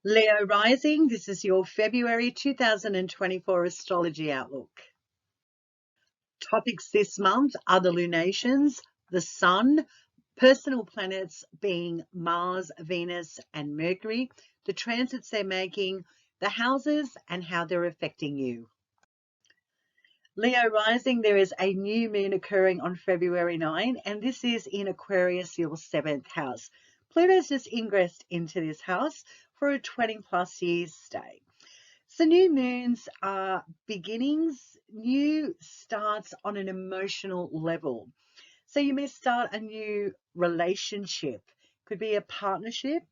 Leo rising, this is your February 2024 astrology outlook. Topics this month are the lunations, the sun, personal planets being Mars, Venus, and Mercury, the transits they're making, the houses, and how they're affecting you. Leo rising, there is a new moon occurring on February 9, and this is in Aquarius, your 7th house. Pluto's just ingressed into this house for a 20 plus years stay. So new moons are beginnings, new starts on an emotional level. So you may start a new relationship, could be a partnership,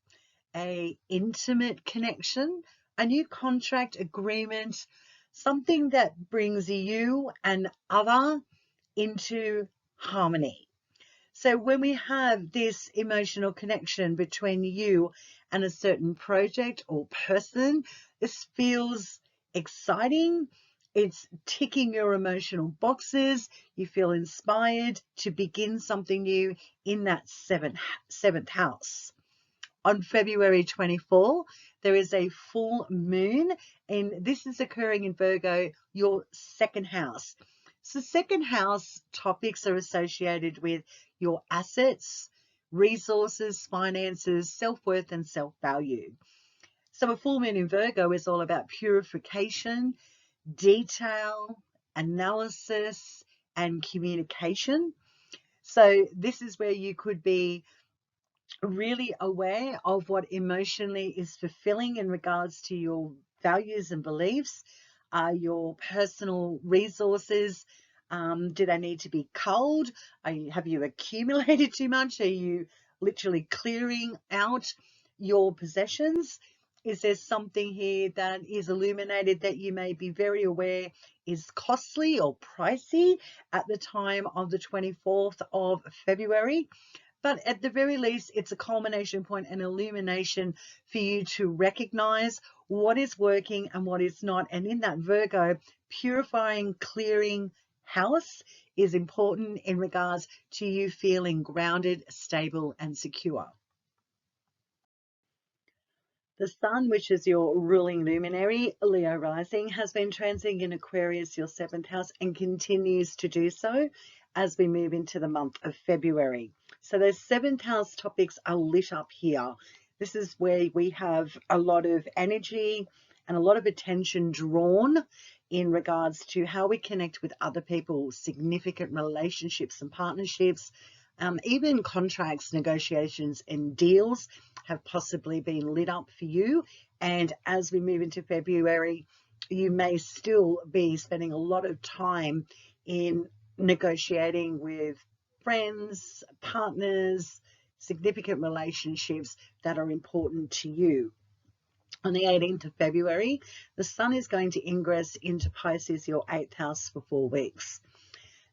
a intimate connection, a new contract agreement, something that brings you and other into harmony. So when we have this emotional connection between you and a certain project or person, this feels exciting. It's ticking your emotional boxes. You feel inspired to begin something new in that seventh house. On February 24, there is a full moon, and this is occurring in Virgo, your second house. So second house topics are associated with your assets, resources, finances, self-worth, and self-value. So a full moon in Virgo is all about purification, detail, analysis, and communication. So this is where you could be really aware of what emotionally is fulfilling in regards to your values and beliefs, your personal resources. Do they need to be culled? Have you accumulated too much? Are you literally clearing out your possessions? Is there something here that is illuminated that you may be very aware is costly or pricey at the time of the 24th of February? But at the very least, it's a culmination point, an illumination for you to recognize what is working and what is not. And in that Virgo, purifying, clearing house is important in regards to you feeling grounded, stable, and secure. The sun, which is your ruling luminary, Leo rising, has been transiting in Aquarius, your 7th house, and continues to do so as we move into the month of February. So those 7th house topics are lit up here. This is where we have a lot of energy and a lot of attention drawn in regards to how we connect with other people, significant relationships and partnerships, even contracts, negotiations, and deals have possibly been lit up for you. And as we move into February, you may still be spending a lot of time in negotiating with friends, partners, significant relationships that are important to you. On the 18th of February, the sun is going to ingress into Pisces, your 8th house, for 4 weeks.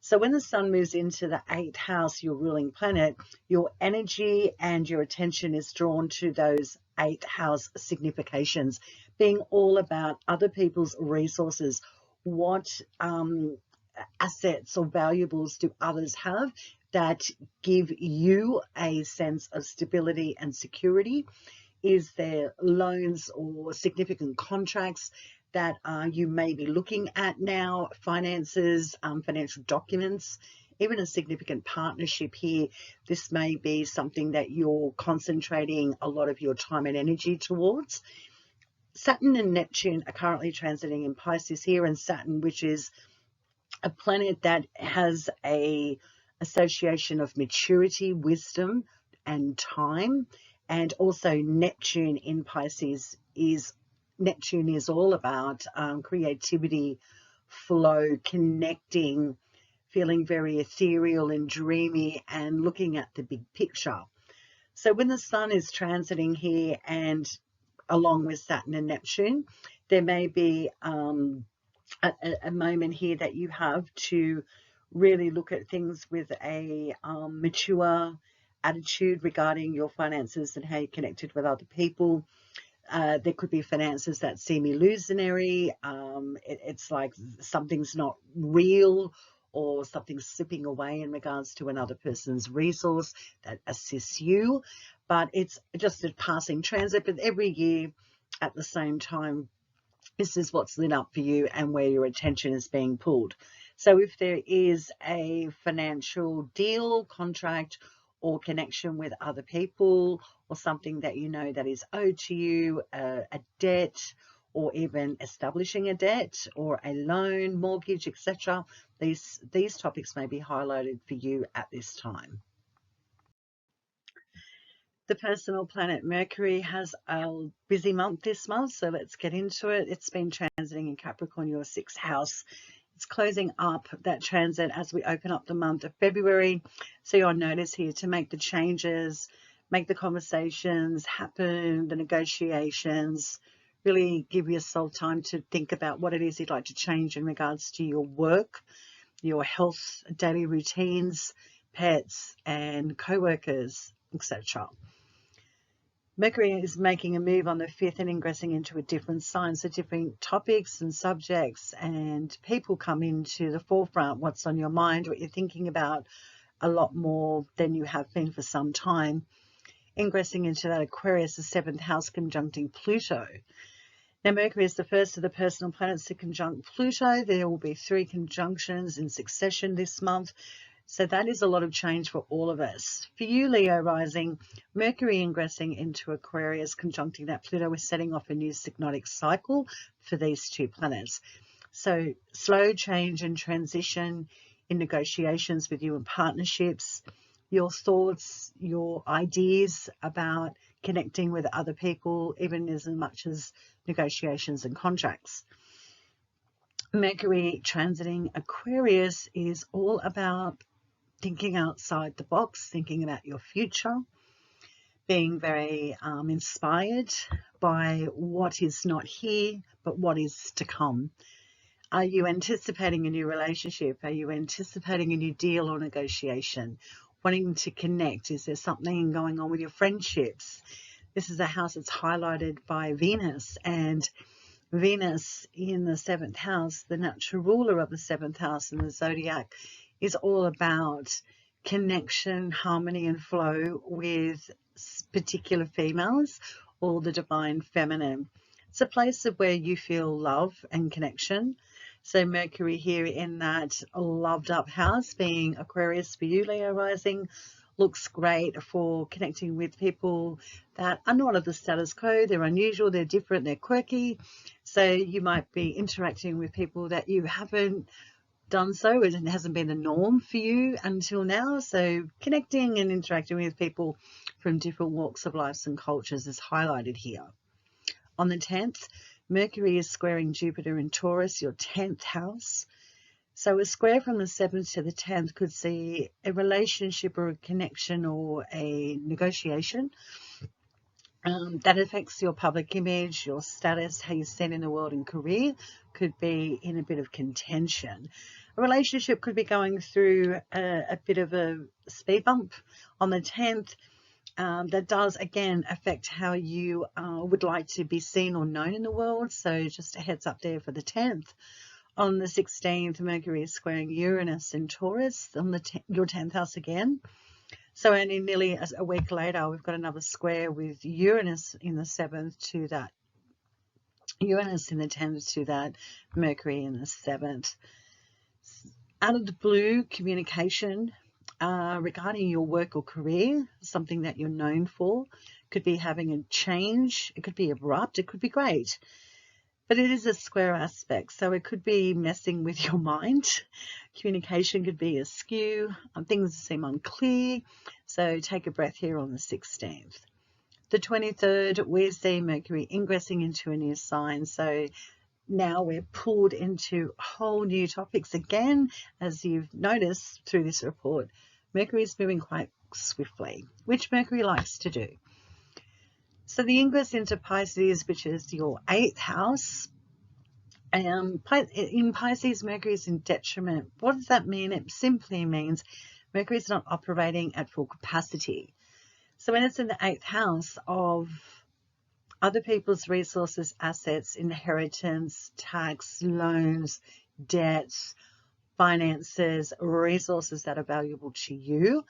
So when the sun moves into the 8th house, your ruling planet, your energy and your attention is drawn to those 8th house significations, being all about other people's resources. What assets or valuables do others have that give you a sense of stability and security? Is there loans or significant contracts that you may be looking at now, finances, financial documents, even a significant partnership here? This may be something that you're concentrating a lot of your time and energy towards. Saturn and Neptune are currently transiting in Pisces here, and Saturn, which is a planet that has a association of maturity, wisdom, and time, and also Neptune in Pisces is all about creativity, flow, connecting, feeling very ethereal and dreamy, and looking at the big picture. So when the sun is transiting here, and along with Saturn and Neptune, there may be a moment here that you have to really look at things with a mature attitude regarding your finances and how you're connected with other people. There could be finances that seem illusionary. It's like something's not real, or something's slipping away in regards to another person's resource that assists you. But it's just a passing transit. But every year at the same time, this is what's lit up for you and where your attention is being pulled. So if there is a financial deal, contract, or connection with other people, or something that you know that is owed to you, a debt, or even establishing a debt or a loan, mortgage, etc., these topics may be highlighted for you at this time. The personal planet Mercury has a busy month this month, so let's get into it. It's been transiting in Capricorn, your 6th house. It's closing up that transit as we open up the month of February. So you'll notice here to make the changes, make the conversations happen, the negotiations, really give yourself time to think about what it is you'd like to change in regards to your work, your health, daily routines, pets, and co-workers, etc. Mercury is making a move on the 5th and ingressing into a different sign. So different topics and subjects and people come into the forefront. What's on your mind, what you're thinking about a lot more than you have been for some time. Ingressing into that Aquarius, the 7th house conjuncting Pluto. Now Mercury is the first of the personal planets to conjunct Pluto. There will be 3 conjunctions in succession this month. So that is a lot of change for all of us. For you, Leo rising, Mercury ingressing into Aquarius, conjuncting that Pluto, is setting off a new signotic cycle for these 2 planets. So slow change and transition in negotiations with you and partnerships, your thoughts, your ideas about connecting with other people, even as much as negotiations and contracts. Mercury transiting Aquarius is all about thinking outside the box, thinking about your future, being very inspired by what is not here, but what is to come. Are you anticipating a new relationship? Are you anticipating a new deal or negotiation? Wanting to connect? Is there something going on with your friendships? This is a house that's highlighted by Venus, and Venus in the 7th house, the natural ruler of the 7th house in the zodiac, is all about connection, harmony, and flow with particular females or the divine feminine. It's a place of where you feel love and connection. So Mercury here in that loved up house, being Aquarius for you, Leo rising, looks great for connecting with people that are not of the status quo. They're unusual, they're different, they're quirky. So you might be interacting with people that you haven't done so. It hasn't been the norm for you until now. So connecting and interacting with people from different walks of life and cultures is highlighted here. On the 10th, Mercury is squaring Jupiter in Taurus, your 10th house. So a square from the 7th to the 10th could see a relationship or a connection or a negotiation that affects your public image, your status, how you stand in the world and career, could be in a bit of contention. A relationship could be going through a bit of a speed bump on the 10th. That does, again, affect how you would like to be seen or known in the world. So just a heads up there for the 10th. On the 16th, Mercury is squaring Uranus in Taurus on your 10th house again. So only nearly a week later, we've got another square with Uranus in the 7th to that, Uranus in the 10th to that Mercury in the 7th. Out of the blue, communication regarding your work or career, something that you're known for, could be having a change. It could be abrupt, it could be great. But it is a square aspect, so it could be messing with your mind. Communication could be askew, things seem unclear, so take a breath here on the 16th. The 23rd, we see Mercury ingressing into a new sign, so now we're pulled into whole new topics again. As you've noticed through this report, Mercury is moving quite swiftly, which Mercury likes to do. So the ingress into Pisces, which is your 8th house, in Pisces, Mercury is in detriment. What does that mean? It simply means Mercury is not operating at full capacity. So when it's in the 8th house of other people's resources, assets, inheritance, tax, loans, debts, finances, resources that are valuable to you,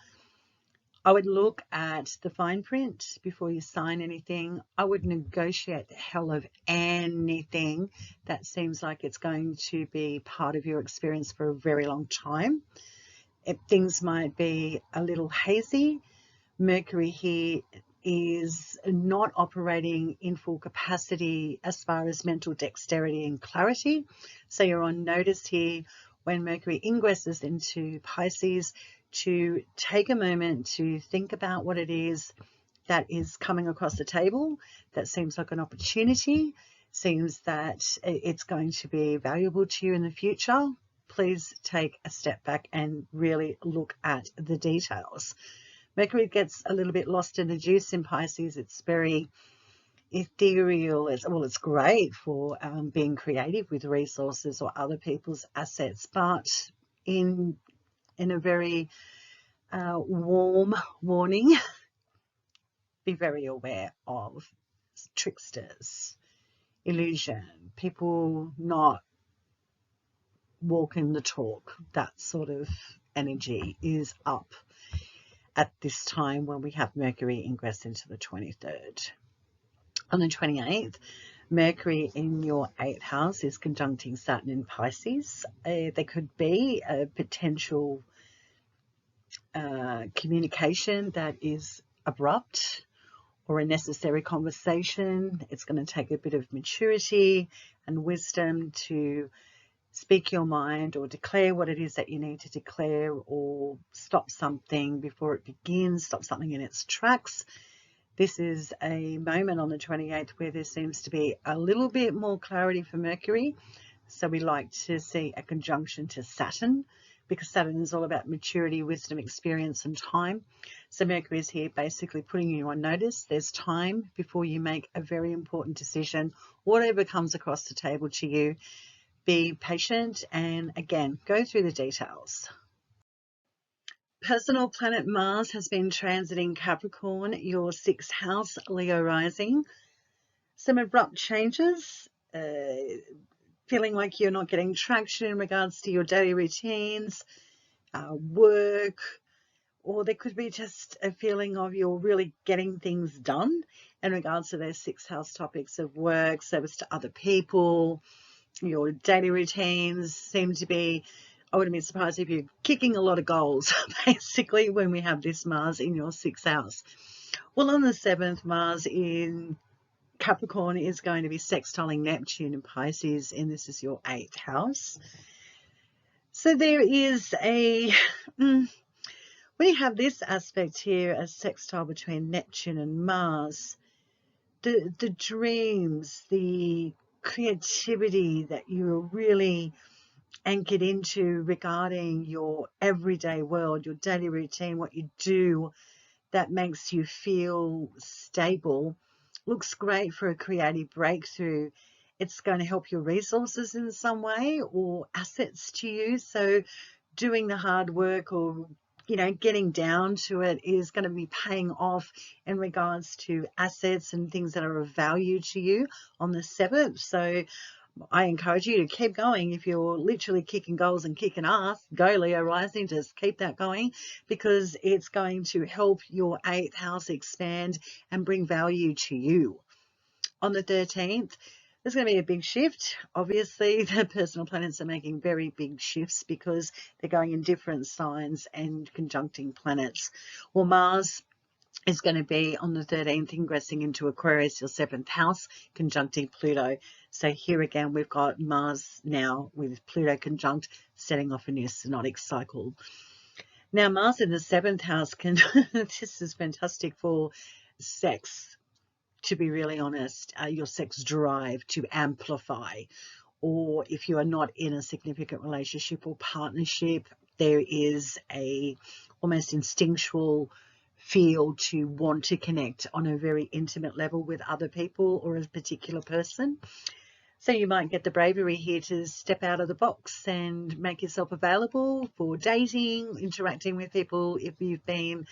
I would look at the fine print before you sign anything. I would negotiate the hell of anything that seems like it's going to be part of your experience for a very long time. If things might be a little hazy, Mercury here is not operating in full capacity as far as mental dexterity and clarity. So you're on notice here when Mercury ingresses into Pisces to take a moment to think about what it is that is coming across the table that seems like an opportunity, seems that it's going to be valuable to you in the future. Please take a step back and really look at the details. Mercury gets a little bit lost in the juice in Pisces. It's very ethereal. It's great for being creative with resources or other people's assets, but in a very warm warning, be very aware of tricksters, illusion, people not walking the talk. That sort of energy is up at this time when we have Mercury ingress into the 23rd. On the 28th, Mercury in your 8th house is conjuncting Saturn in Pisces. There could be a potential communication that is abrupt or a necessary conversation. It's going to take a bit of maturity and wisdom to speak your mind or declare what it is that you need to declare, or stop something before it begins, stop something in its tracks. This is a moment on the 28th where there seems to be a little bit more clarity for Mercury. So we like to see a conjunction to Saturn, because Saturn is all about maturity, wisdom, experience, and time. So Mercury is here basically putting you on notice. There's time before you make a very important decision, whatever comes across the table to you. Be patient and, again, go through the details. Personal planet Mars has been transiting Capricorn, your 6th house, Leo rising. Some abrupt changes, feeling like you're not getting traction in regards to your daily routines, work, or there could be just a feeling of you're really getting things done in regards to those 6th house topics of work, service to other people. Your daily routines seem to be, I wouldn't be surprised if you're kicking a lot of goals, basically, when we have this Mars in your 6th house. Well, on the 7th, Mars in Capricorn is going to be sextiling Neptune in Pisces, and this is your 8th house. So there is a, when you have this aspect here, a sextile between Neptune and Mars, the dreams, the creativity that you're really anchored into regarding your everyday world, your daily routine, what you do that makes you feel stable, looks great for a creative breakthrough. It's going to help your resources in some way or assets to you. So doing the hard work, or getting down to it, is going to be paying off in regards to assets and things that are of value to you on the 7th. So I encourage you to keep going. If you're literally kicking goals and kicking ass, go Leo rising, just keep that going, because it's going to help your 8th house expand and bring value to you. On the 13th, there's going to be a big shift. Obviously, the personal planets are making very big shifts because they're going in different signs and conjuncting planets. Well, Mars is going to be on the 13th ingressing into Aquarius, your 7th house, conjuncting Pluto. So here again, we've got Mars now with Pluto conjunct, setting off a new synodic cycle. Now, Mars in the 7th house this is fantastic for sex. To be really honest, your sex drive to amplify, or if you are not in a significant relationship or partnership, there is a almost instinctual feel to want to connect on a very intimate level with other people or a particular person. So you might get the bravery here to step out of the box and make yourself available for dating, interacting with people. If you've been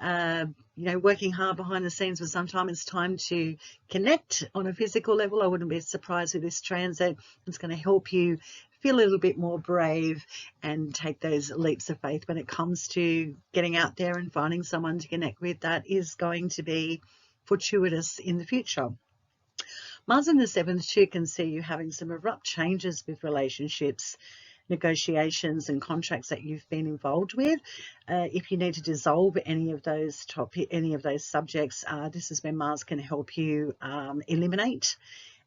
working hard behind the scenes for some time, it's time to connect on a physical level. I wouldn't be surprised with this transit. It's going to help you feel a little bit more brave and take those leaps of faith when it comes to getting out there and finding someone to connect with that is going to be fortuitous in the future. Mars in the 7th too can see you having some abrupt changes with relationships, negotiations and contracts that you've been involved with. If you need to dissolve any of those subjects, this is where Mars can help you eliminate,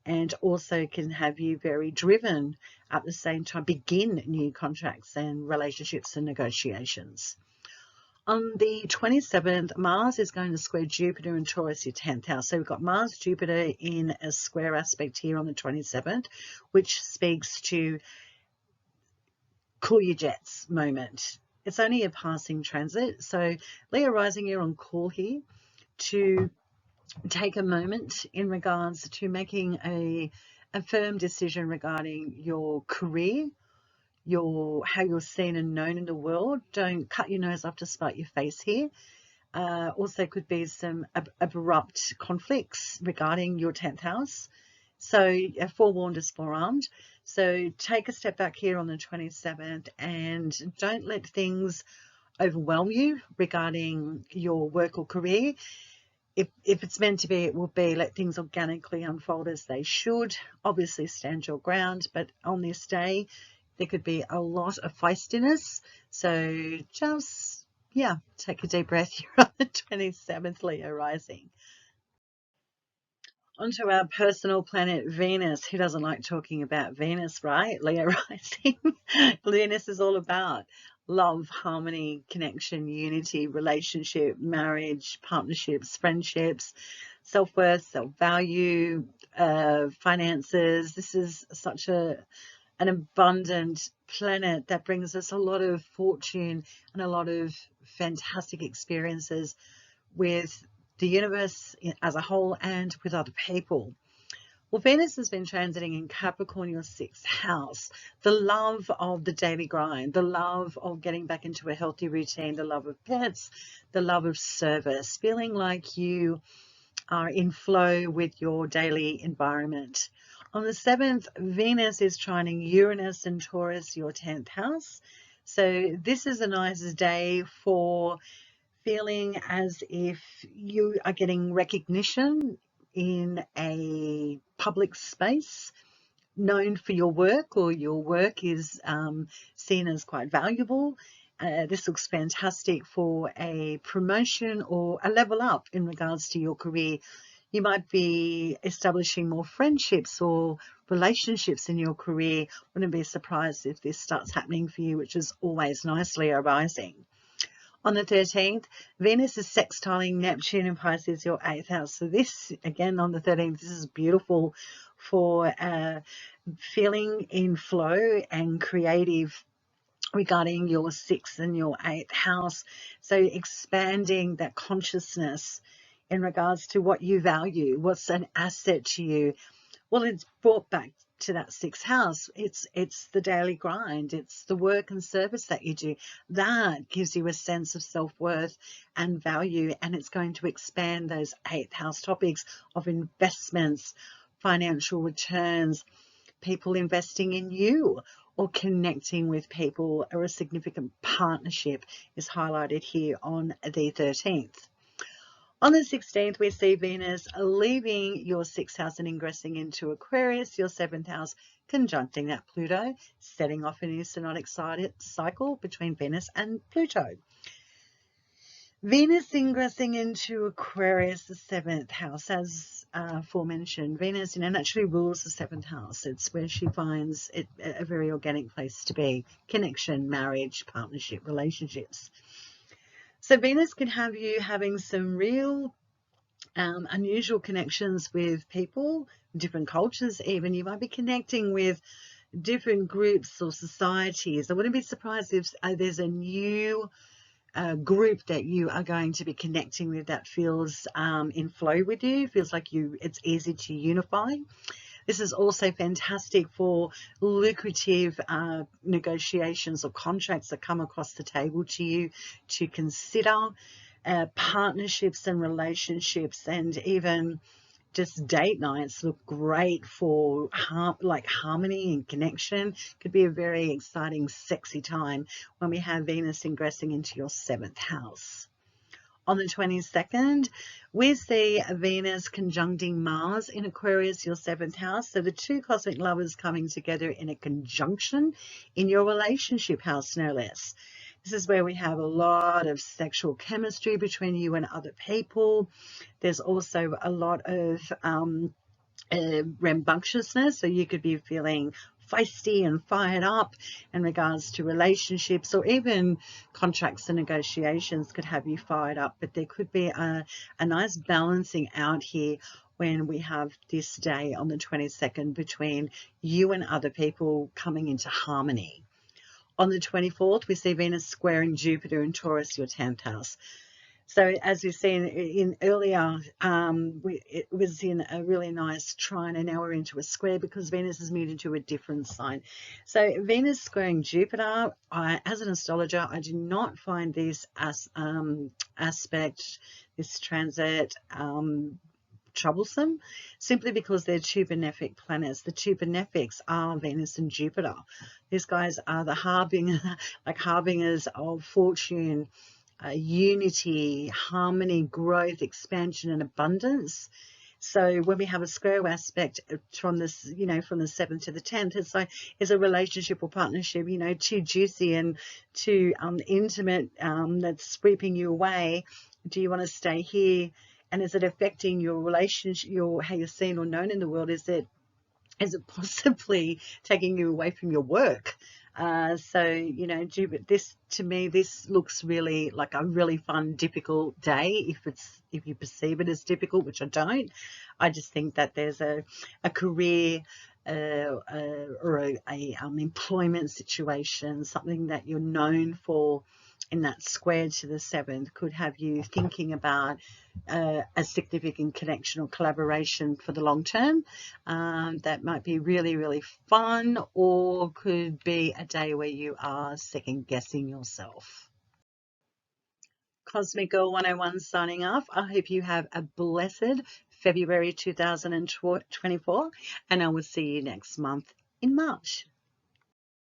and also can have you very driven at the same time begin new contracts and relationships and negotiations. On the 27th, Mars is going to square Jupiter in Taurus, your 10th house. So we've got Mars, Jupiter in a square aspect here on the 27th, which speaks to cool your jets moment. It's only a passing transit. So Leo rising, you're on call here to take a moment in regards to making a firm decision regarding your career, how you're seen and known in the world. Don't cut your nose off to spite your face here. Also could be some abrupt conflicts regarding your 10th house. So forewarned is forearmed. So take a step back here on the 27th and don't let things overwhelm you regarding your work or career. If it's meant to be, it will be. Let things organically unfold as they should. Obviously stand your ground, but on this day, there could be a lot of feistiness. So just, take a deep breath here on the 27th, Leo rising. Onto our personal planet Venus. Who doesn't like talking about Venus, right? Leo rising. Venus is all about love, harmony, connection, unity, relationship, marriage, partnerships, friendships, self-worth, self-value, finances. This is such an abundant planet that brings us a lot of fortune and a lot of fantastic experiences with the universe as a whole and with other people. Well, Venus has been transiting in Capricorn, your 6th house. The love of the daily grind, the love of getting back into a healthy routine, the love of pets, the love of service, feeling like you are in flow with your daily environment. On the 7th, Venus is trining Uranus and Taurus, your 10th house. So this is a nice day for feeling as if you are getting recognition in a public space, known for your work, or your work is seen as quite valuable. This looks fantastic for a promotion or a level up in regards to your career. You might be establishing more friendships or relationships in your career. Wouldn't be surprised if this starts happening for you, which is always nicely arising. On the 13th, Venus is sextiling Neptune in Pisces, your 8th house. So this, again, on the 13th, this is beautiful for feeling in flow and creative regarding your 6th and your 8th house. So expanding that consciousness in regards to what you value, what's an asset to you. Well, it's brought back to that 6th house. It's the daily grind. It's the work and service that you do. That gives you a sense of self-worth and value, and it's going to expand those 8th house topics of investments, financial returns, people investing in you, or connecting with people, or a significant partnership is highlighted here on the 13th. On the 16th, we see Venus leaving your 6th house and ingressing into Aquarius, your 7th house, conjuncting that Pluto, setting off a new synodic cycle between Venus and Pluto. Venus ingressing into Aquarius, the 7th house, as aforementioned. Venus, naturally rules the 7th house. It's where she finds it a very organic place to be. Connection, marriage, partnership, relationships. So Venus can have you having some real unusual connections with people, different cultures even. You might be connecting with different groups or societies. I wouldn't be surprised if there's a new group that you are going to be connecting with that feels in flow with you, feels like it's easy to unify. This is also fantastic for lucrative negotiations or contracts that come across the table to you to consider, partnerships and relationships, and even just date nights look great for harmony and connection. Could be a very exciting, sexy time when we have Venus ingressing into your 7th house. On the 22nd, we see Venus conjuncting Mars in Aquarius, your 7th house. So the two cosmic lovers coming together in a conjunction in your relationship house, no less. This is where we have a lot of sexual chemistry between you and other people. There's also a lot of rambunctiousness, so you could be feeling feisty and fired up in regards to relationships, or even contracts and negotiations could have you fired up. But there could be a nice balancing out here when we have this day on the 22nd between you and other people coming into harmony. On the 24th, we see Venus squaring Jupiter in Taurus, your 10th house. So as we've seen in earlier, it was in a really nice trine, and now we're into a square because Venus has moved into a different sign. So Venus squaring Jupiter, as an astrologer, I do not find this aspect, this transit, troublesome, simply because they're two benefic planets. The two benefics are Venus and Jupiter. These guys are the harbingers of fortune, unity, harmony, growth, expansion, and abundance. So when we have a square aspect from this, from the 7th to the 10th, it's a relationship or partnership, too juicy and too intimate, that's sweeping you away. Do you want to stay here? And is it affecting your relationship, how you're seen or known in the world? Is it possibly taking you away from your work? This, to me, this looks really like a really fun, difficult day. If you perceive it as difficult, which I don't, I just think that there's a career or a employment situation, something that you're known for in that square to the 7th could have you thinking about a significant connection or collaboration for the long term. That might be really, really fun, or could be a day where you are second guessing yourself. Cosmic Girl 101 signing off. I hope you have a blessed February 2024, and I will see you next month in March.